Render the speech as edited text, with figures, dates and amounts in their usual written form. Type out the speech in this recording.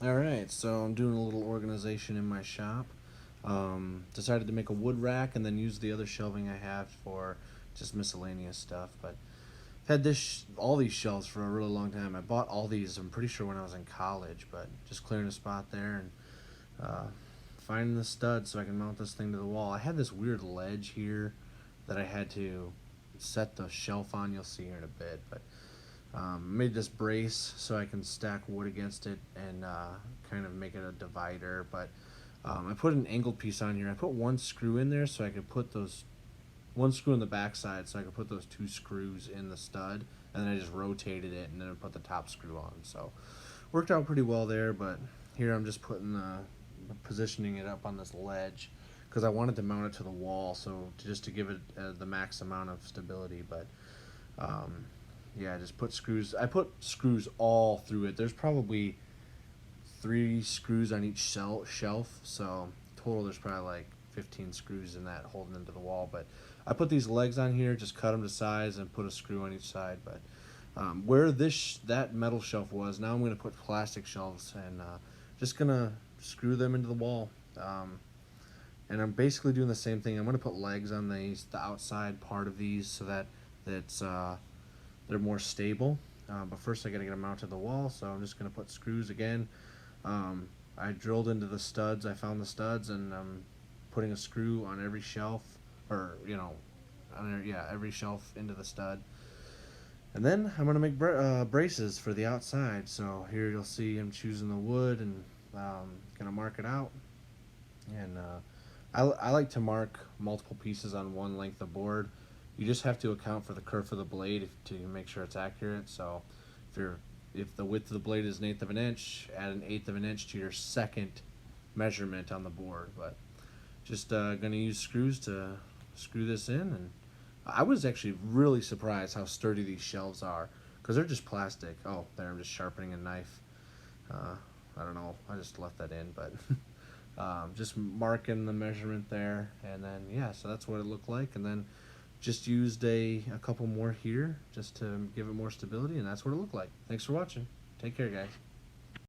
Alright, so I'm doing a little organization in my shop. Decided to make a wood rack and then use the other shelving I have for just miscellaneous stuff. But I've had all these shelves for a really long time. I bought all these, I'm pretty sure, when I was in college, but just clearing a spot there and uh, finding the stud so I can mount this thing to the wall. I had this weird ledge here that I had to set the shelf on. You'll see here in a bit, but made this brace so I can stack wood against it and kind of make it a divider. But I put an angled piece on here. I put one screw in there so I could put those one screw in the back side so I could put those two screws in the stud, and then I just rotated it and then I put the top screw on. So worked out pretty well there. But here I'm just putting positioning it up on this ledge because I wanted to mount it to the wall, so just to give it the max amount of stability. But um, yeah, I just put screws. I put screws all through it. There's probably 3 screws on each shelf, so total there's probably like 15 screws in that holding into the wall. But I put these legs on here, just cut them to size and put a screw on each side. But where that metal shelf was, now I'm going to put plastic shelves and just gonna screw them into the wall. And I'm basically doing the same thing. I'm going to put legs on the outside part of these so that it's they're more stable. But first I got to get them mounted to the wall, so I'm just going to put screws again. I drilled into the studs. I found the studs, and I'm putting a screw on every shelf, or every shelf into the stud. And then I'm gonna make braces for the outside. So here you'll see I'm choosing the wood and gonna mark it out. And I like to mark multiple pieces on one length of board. You just have to account for the curve of the blade to make sure it's accurate. So if the width of the blade is 1/8 of an inch, add 1/8 of an inch to your second measurement on the board. But just gonna use screws to screw this in. And I was actually really surprised how sturdy these shelves are because they're just plastic. Oh, there, I'm just sharpening a knife. uh, I don't know, I just left that in. But just marking the measurement there, and then yeah, so that's what it looked like. And then just used a couple more here just to give it more stability, and that's what it looked like. Thanks for watching. Take care, guys.